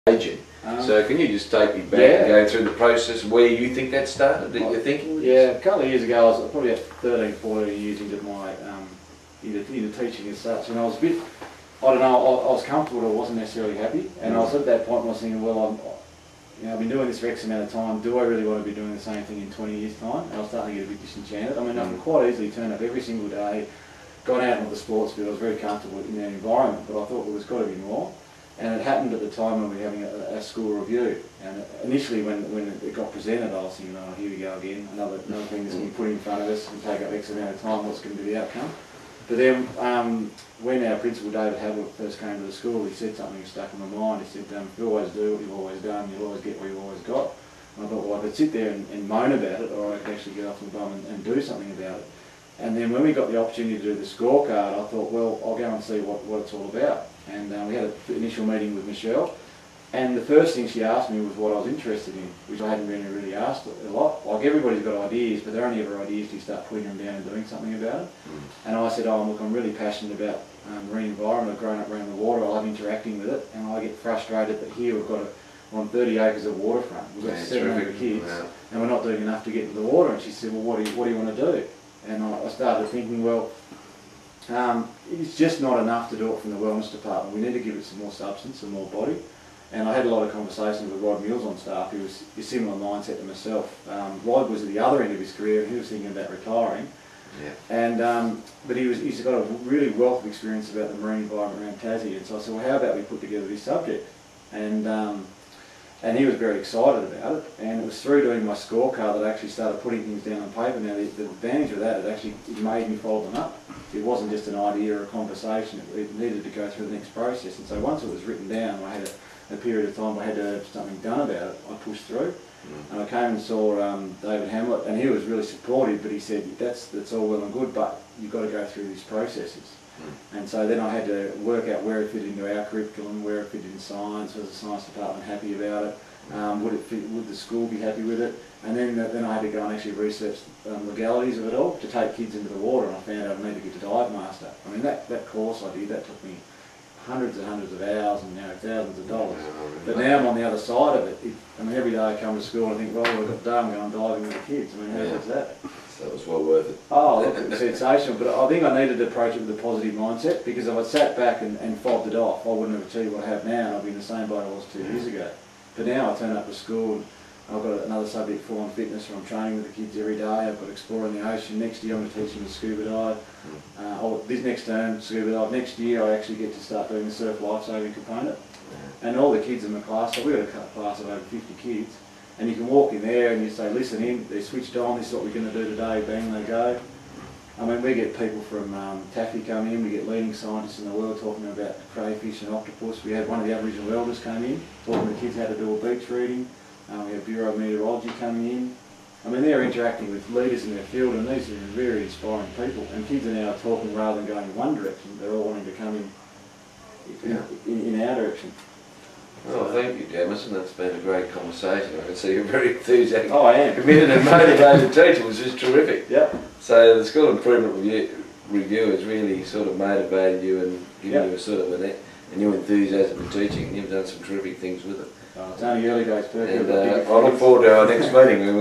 aging. So can you just take me back and go through the process where you think that started, that you're thinking? Yeah, a couple of years ago, I was probably at 13, 14 years into my into teaching as such, and I was a bit, I don't know, I was comfortable, but I wasn't necessarily happy, and I was at that point where I was thinking, well, I've been doing this for X amount of time, do I really want to be doing the same thing in 20 years' time? And I was starting to get a bit disenchanted. I mean, I can quite easily turn up every single day, gone out into the sports field, I was very comfortable in that environment, but I thought, well, there's got to be more. And it happened at the time when we were having a school review. And initially when it got presented, I was thinking, oh, here we go again, another thing that's going to be put in front of us and take up X amount of time, what's going to be the outcome? But then when our principal, David Havell, first came to the school, he said something that stuck in my mind. He said, you always do what you've always done, you'll always get what you've always got. And I thought, well, I could sit there and moan about it, or I could actually get off my bum and do something about it. And then when we got the opportunity to do the scorecard, I thought, well, I'll go and see what it's all about. And we had an initial meeting with Michelle, and the first thing she asked me was what I was interested in, which I hadn't really asked a lot. Like, everybody's got ideas, but they're only ever ideas till you start putting them down and doing something about it. And I said, look, I'm really passionate about marine environment. I've grown up around the water, I love interacting with it, and I get frustrated that here we're on 30 acres of waterfront, we've got 700 kids, and we're not doing enough to get into the water. And she said, well, what do you want to do? And I started thinking, well, it's just not enough to do it from the wellness department. We need to give it some more substance, some more body. And I had a lot of conversations with Rod Mills on staff, who was a similar mindset to myself. Rod was at the other end of his career, and he was thinking about retiring. And but he's got a really wealth of experience about the marine environment around Tassie. And so I said, well, how about we put together this subject? And he was very excited about it, and it was through doing my scorecard that I actually started putting things down on paper. Now, the advantage of that, it made me follow them up. It wasn't just an idea or a conversation, it needed to go through the next process. And so once it was written down, I had a period of time I had to have something done about it. I pushed through, and I came and saw David Hamlet, and he was really supportive, but he said, that's all well and good, but you've got to go through these processes. And so then I had to work out where it fit into our curriculum, where it fit in science, was the science department happy about it, would the school be happy with it, and then I had to go and actually research legalities of it all to take kids into the water, and I found out I needed to get the dive master. I mean, that course I did, that took me hundreds and hundreds of hours and thousands of dollars. But now I'm on the other side of it. I mean, every day I come to school and I think, well, I've got done going diving with the kids. I mean, how good's that? So it was well worth it. Oh, look, it was sensational, but I think I needed to approach it with a positive mindset, because if I sat back and fobbed it off, I wouldn't have achieved what I have now, and I'd be in the same boat I was 2 years ago. But now I turn up to school and I've got another subject, full-on fitness, where I'm training with the kids every day. I've got exploring the ocean. Next year I'm going to teach them to scuba dive. This next term, scuba dive. Next year I actually get to start doing the surf lifesaving component. And all the kids in the class, so we've got a class of over 50 kids, and you can walk in there and you say, listen in, they're switched on, this is what we're going to do today, bang, they go. I mean, we get people from Taffy come in, we get leading scientists in the world talking about crayfish and octopus. We had one of the Aboriginal elders come in, talking to the kids how to do a beach reading. We have Bureau of Meteorology coming in. I mean, they're interacting with leaders in their field, and these are very inspiring people. And kids are now talking rather than going in one direction, they're all wanting to come in our direction. Well, thank you, Jamison. That's been a great conversation. I can see you're very enthusiastic. Oh, I am. Committed and motivated teacher, which is terrific. Yep. So the School Improvement Review has really sort of motivated you and given you a sort of a new enthusiasm for teaching, and you've done some terrific things with it. It's only early days, and I look forward to our next meeting.